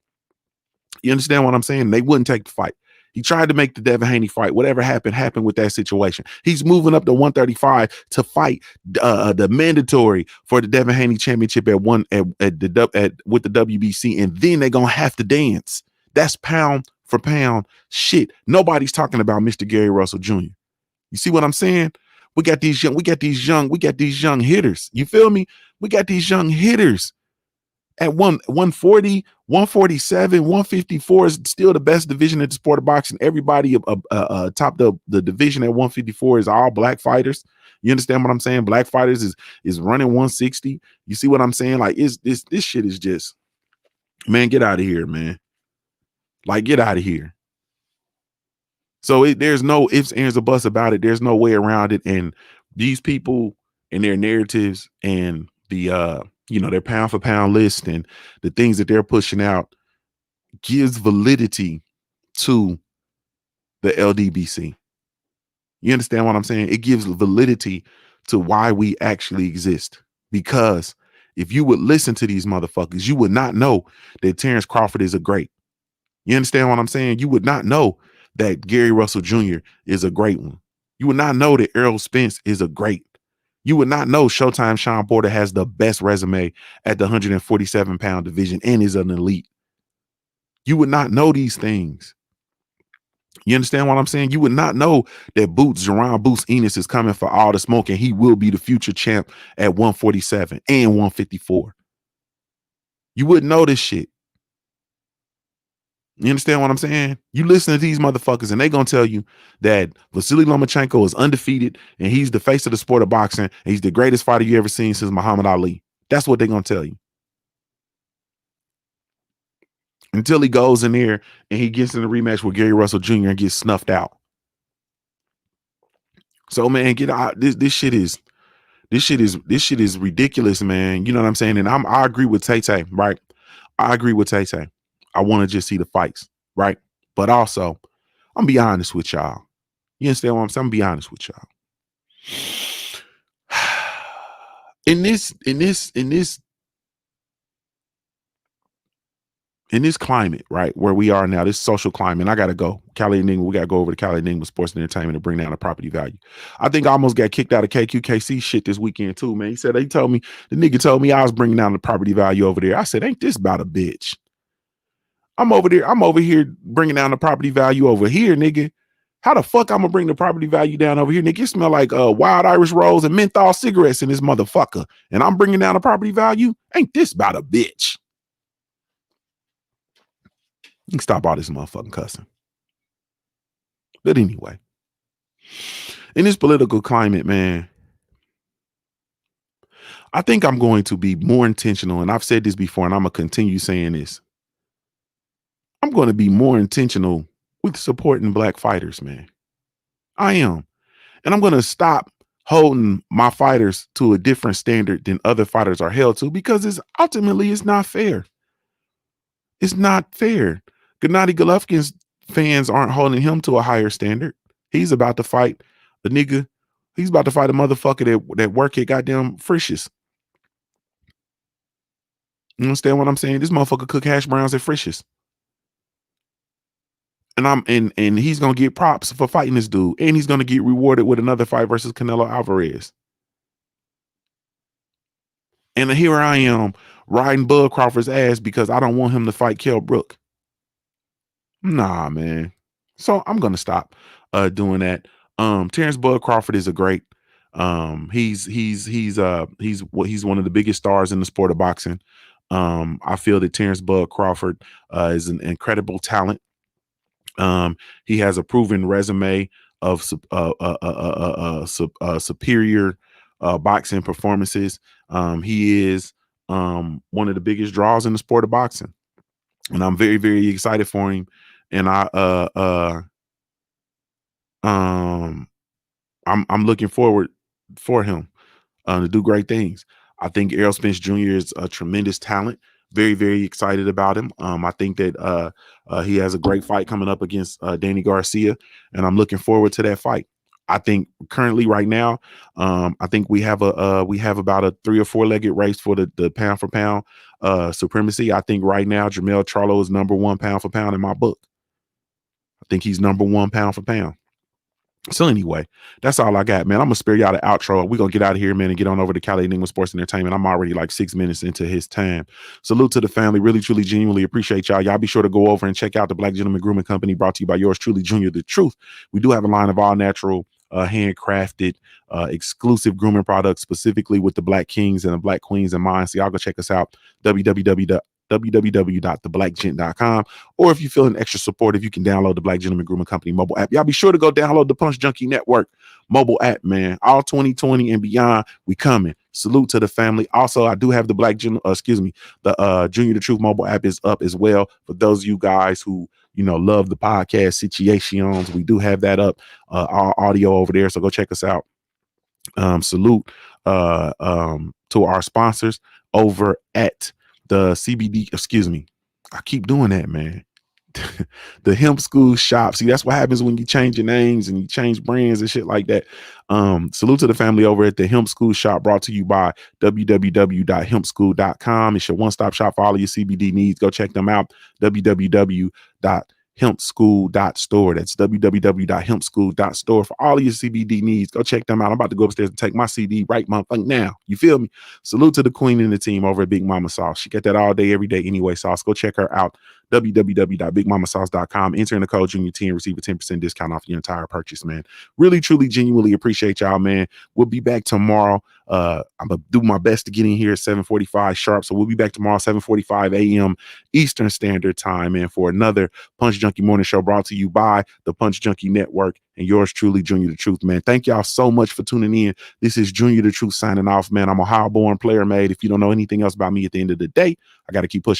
You understand what I'm saying? They wouldn't take the fight. He tried to make the Devin Haney fight. Whatever happened with that situation. He's moving up to 135 to fight the mandatory for the Devin Haney championship with the WBC, and then they're gonna have to dance. That's pound for pound shit. Nobody's talking about Mr. Gary Russell Jr. You see what I'm saying? We got these young hitters. You feel me? We got these young hitters. At 140, 147, 154 is still the best division in the sport of boxing. Everybody top the division at 154 is all black fighters. You understand what I'm saying? Black fighters is running 160. You see what I'm saying? Like, this shit is just, man, get out of here, man. Like, get out of here. So there's no ifs, ands, or buts about it. There's no way around it. And these people and their narratives and the their pound for pound list and the things that they're pushing out gives validity to the LDBC. You understand what I'm saying? It gives validity to why we actually exist. Because if you would listen to these motherfuckers, you would not know that Terrence Crawford is a great. You understand what I'm saying? You would not know that Gary Russell Jr. is a great one. You would not know that Errol Spence is a great. You would not know Showtime Sean Porter has the best resume at the 147-pound division and is an elite. You would not know these things. You understand what I'm saying? You would not know that Jerron Boots Enos is coming for all the smoke and he will be the future champ at 147 and 154. You wouldn't know this shit. You understand what I'm saying? You listen to these motherfuckers and they gonna tell you that Vasily Lomachenko is undefeated and he's the face of the sport of boxing and he's the greatest fighter you ever seen since Muhammad Ali. That's what they're gonna tell you. Until he goes in there and he gets in a rematch with Gary Russell Jr. and gets snuffed out. So man, get out. This shit is ridiculous, man. You know what I'm saying? And I agree with Tay, right? I agree with Tay. I want to just see the fights, right? But also, I'm be honest with y'all. You understand what I'm saying? I'm be honest with y'all. In this climate, right, where we are now, this social climate, I gotta go. Cali Enigma, we gotta go over to Cali Enigma Sports and Entertainment to bring down the property value. I think I almost got kicked out of KQKC shit this weekend too, man. The nigga told me I was bringing down the property value over there. I said, ain't this about a bitch? I'm over here bringing down the property value over here, nigga. How the fuck I'm gonna bring the property value down over here, nigga? It smell like wild Irish rolls and menthol cigarettes in this motherfucker, and I'm bringing down the property value. Ain't this about a bitch? You can stop all this motherfucking cussing. But anyway, in this political climate, man, I think I'm going to be more intentional. And I've said this before, and I'm going to continue saying this. I'm going to be more intentional with supporting Black fighters, man. I am. And I'm going to stop holding my fighters to a different standard than other fighters are held to, because it's not fair. It's not fair. Gennady Golovkin's fans aren't holding him to a higher standard. He's about to fight a nigga. He's about to fight a motherfucker that work at goddamn Frisch's. You understand what I'm saying? This motherfucker cook hash browns at Frisch's. And he's gonna get props for fighting this dude, and he's gonna get rewarded with another fight versus Canelo Alvarez. And here I am riding Bud Crawford's ass because I don't want him to fight Kell Brook. Nah, man. So I'm gonna stop doing that. Terrence Bud Crawford is a great. He's one of the biggest stars in the sport of boxing. I feel that Terrence Bud Crawford is an incredible talent. He has a proven resume of superior boxing performances. He is one of the biggest draws in the sport of boxing, and I'm very, very excited for him. And I'm looking forward for him to do great things. I think Errol Spence Jr. is a tremendous talent. Very, very excited about him. I think that he has a great fight coming up against Danny Garcia, and I'm looking forward to that fight. I think currently right now, I think we have about a 3 or 4 legged race for the pound for pound supremacy. I think right now Jermell Charlo is number 1 pound for pound in my book. I think he's number 1 pound for pound. So anyway, that's all I got, man. I'm gonna spare y'all the outro. We're gonna get out of here, man, and get on over to Cali Enigma Sports Entertainment. I'm already like 6 minutes into his time. Salute to the family. Really, truly, genuinely appreciate y'all. Y'all be sure to go over and check out the Black Gentleman Grooming Company, brought to you by yours truly, Junior the Truth. We do have a line of all natural, handcrafted, exclusive grooming products, specifically with the Black Kings and the Black Queens in mind. So y'all go check us out. www.theblackgent.com. Or if you're feeling extra supportive, you can download the Black Gentleman Grooming Company mobile app. Y'all be sure to go download the Punch Junkie Network mobile app, man. All 2020 and beyond, we coming. Salute to the family. Also, I do have the Junior the Truth mobile app is up as well. For those of you guys who love the podcast situations, we do have that up, our audio over there. So go check us out. Salute to our sponsors over at the CBD. Excuse me, I keep doing that, man. the Hemp School shop. See, that's what happens when you change your names and you change brands and shit like that. Salute to the family over at the Hemp School shop, brought to you by www.hempschool.com. It's your one-stop shop for all of your CBD needs. Go check them out. www.hempschool.store. That's www.hempschool.store for all of your CBD needs. Go check them out. I'm about to go upstairs and take my CD right motherfucking now. You feel me? Salute to the queen and the team over at Big Mama Sauce. She got that all day, every day anyway sauce. Go check her out. www.bigmamasauce.com. Enter in the code JuniorT and receive a 10% discount off your entire purchase, man. Really, truly, genuinely appreciate y'all, man. We'll be back tomorrow. I'm gonna do my best to get in here at 7:45 sharp. So we'll be back tomorrow, 7:45 a.m. Eastern Standard Time, man, for another Punch Junkie Morning Show brought to you by the Punch Junkie Network and yours truly, Junior the Truth, man. Thank y'all so much for tuning in. This is Junior the Truth signing off, man. I'm a Ohio-born player, made. If you don't know anything else about me at the end of the day, I got to keep pushing.